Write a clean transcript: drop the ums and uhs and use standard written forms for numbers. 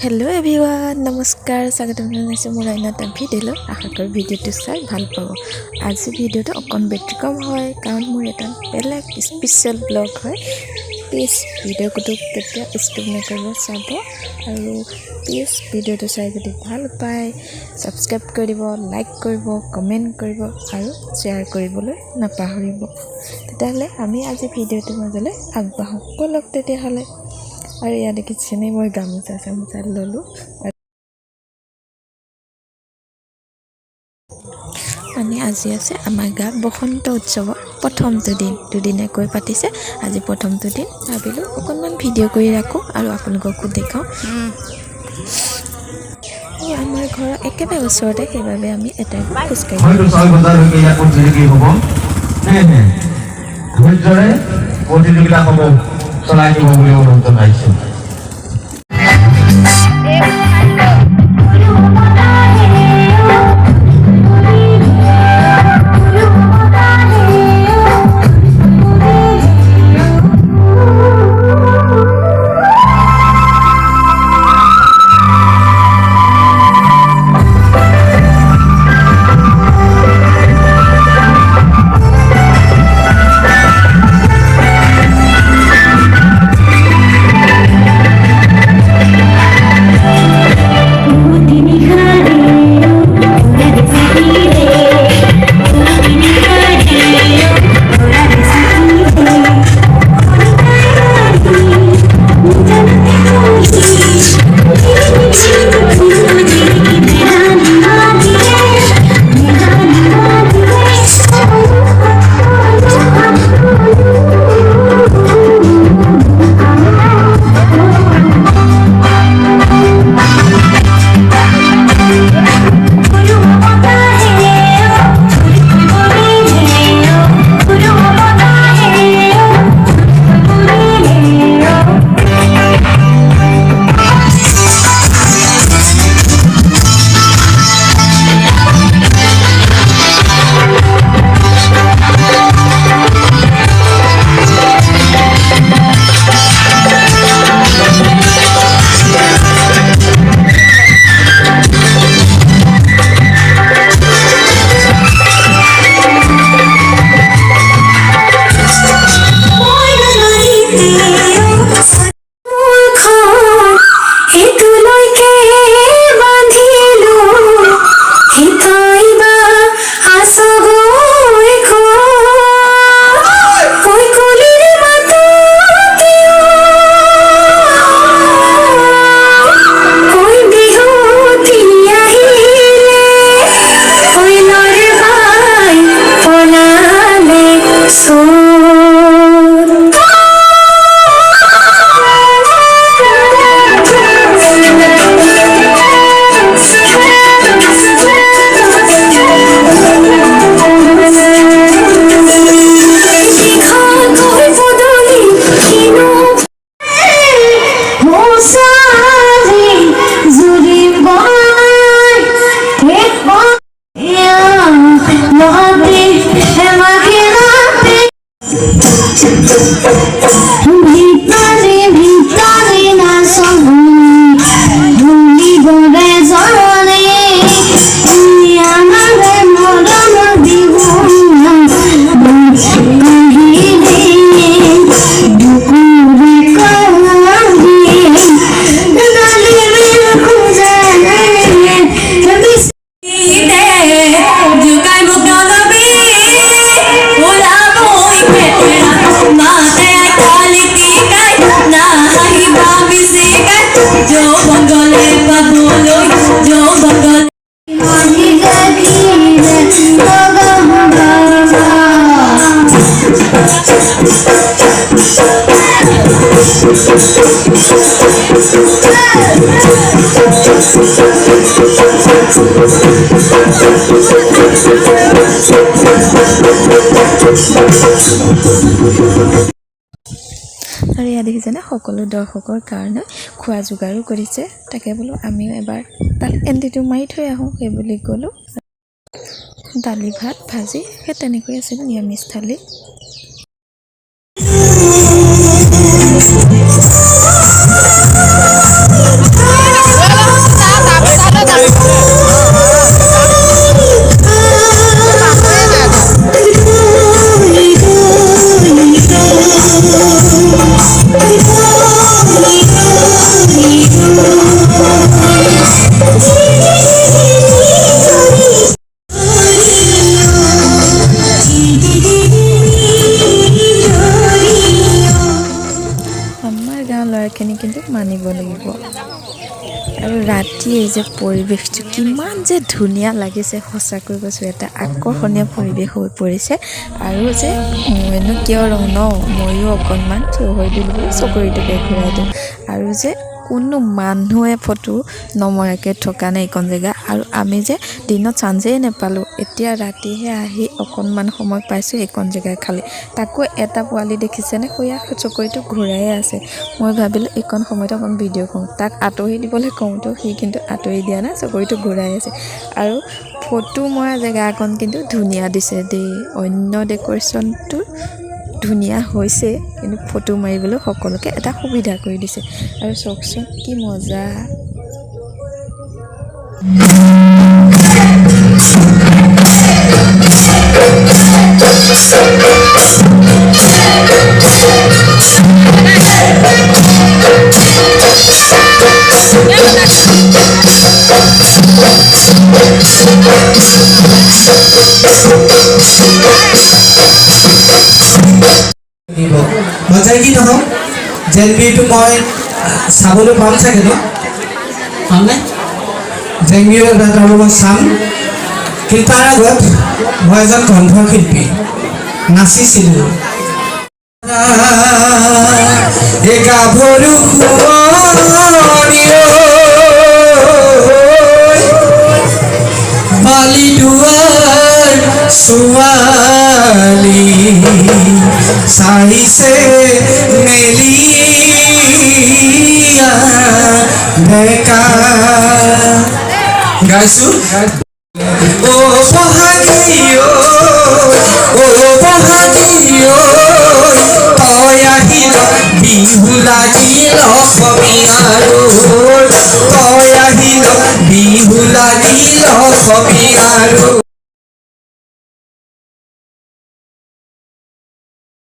hello everyone नमस्कार स्वागतम जनाइছো মোৰ অন্য এটা ভিডিঅ'লৈ আশা কৰো ভিডিঅ'টো চাই ভাল পাব আজি ভিডিঅ'টো অকণ ব্যতিক্ৰম হয় কাৰণ মোৰ এটা বেলেগ স্পেশাল ব্লগ হয় প্লিজ ভিডিঅ'টো কেতিয়া স্কিপ নকৰিব চাব আৰু প্লিজ ভিডিঅ'টো চাই যদি ভাল পায় সাবস্ক্ৰাইব কৰিব লাইক কৰিব কমেন্ট কৰিব আৰু শ্বেয়াৰ কৰিবলৈ নাপাহৰিব তেতিয়াহ'লে আমি আজি ভিডিঅ'টো মাজলৈ আগবাঢ়ো বলক তেতিয়াহ'লে আৰু ইয়াত দেখিছেনে মই গামোচা ললো মানে আজি আছে আমাৰ গাঁৱত বসন্ত উৎসৱৰ প্ৰথমটো দিন দুদিনকৈ পাতিছে আজি প্ৰথমটো দিন ভাবিলো অকণমান ভিডিঅ' কৰি ৰাখো আৰু আপোনালোককো দেখাও আমাৰ ঘৰৰ একেবাৰে ওচৰতে সেইবাবে আমি এটা খোজকাঢ়ি হয়তো 6 বজাৰ হৈ ইয়াত প্ৰতিযোগী হ'ব ধৈৰ্যৰে প্ৰতিযোগিতাসমূহ চলাই নিব বুলি অনুৰোধ জনাইছোঁ আৰু ইয়া দেখিছেনে সকলো দৰ্শকৰ কাৰণে খোৱা যোগাৰো কৰিছে তাকে বোলো আমিও এবাৰ তাত এণ্টিটো মাৰি থৈ আহোঁ সেই বুলি ক'লো দালি ভাত ভাজি সেই তেনেকৈ আছিল নিৰামিষ থালি আহিব লাগিব আৰু ৰাতি এই যে পৰিৱেশটো কিমান যে ধুনীয়া লাগিছে সঁচাকৈ কৈছোঁ এটা আকৰ্ষণীয় পৰিৱেশ হৈ পৰিছে আৰু যে মইনো কিয় ৰওঁ ন ময়ো অকণমান থিয় হৈ দিলোঁ চকৰিটোকে ঘূৰাই দিওঁ আৰু যে কোনো মানুহে ফটো নমৰাকৈ থকা নাই এইকণ জেগা আৰু আমি যে দিনত চান্সেই নাপালোঁ এতিয়া ৰাতিহে আহি অকণমান সময় পাইছোঁ এইকণ জেগা খালি তাকো এটা পোৱালি দেখিছেনে সৈয়া চকৰিটো ঘূৰাই আছে মই ভাবিলোঁ এইকণ সময়ত অকণ ভিডিঅ' কৰোঁ তাক আঁতৰি দিবলৈ কওঁতো সি কিন্তু আঁতৰি দিয়া নাই চকৰিটো ঘূৰাই আছে আৰু ফটো মৰা জেগা অকণ কিন্তু ধুনীয়া দিছে দেই অন্য ডেক'ৰেশ্যনটো ধুনীয়া হৈছে কিন্তু ফটো মাৰিবলৈ সকলোকে এটা সুবিধা কৰি দিছে আৰু চাওকচোন কি মজা মজাই কি নহওক জেংবিৰটো মই চাবলৈ পাম চাগে ন পামনে জেংবিৰ মই চাম কিন্তু তাৰ আগত মই এজন কণ্ঠশিল্পী নাচিছিলোঁ গাভৰু বালি দুৱাৰ ছোৱালী চাইছে মেলিয়া ডেকা গাইছো ও বহাগীও তই আহিল বিহু লাগিল অসমীয়াৰো তই আহিল বিহু লাগিল অসমীয়াৰো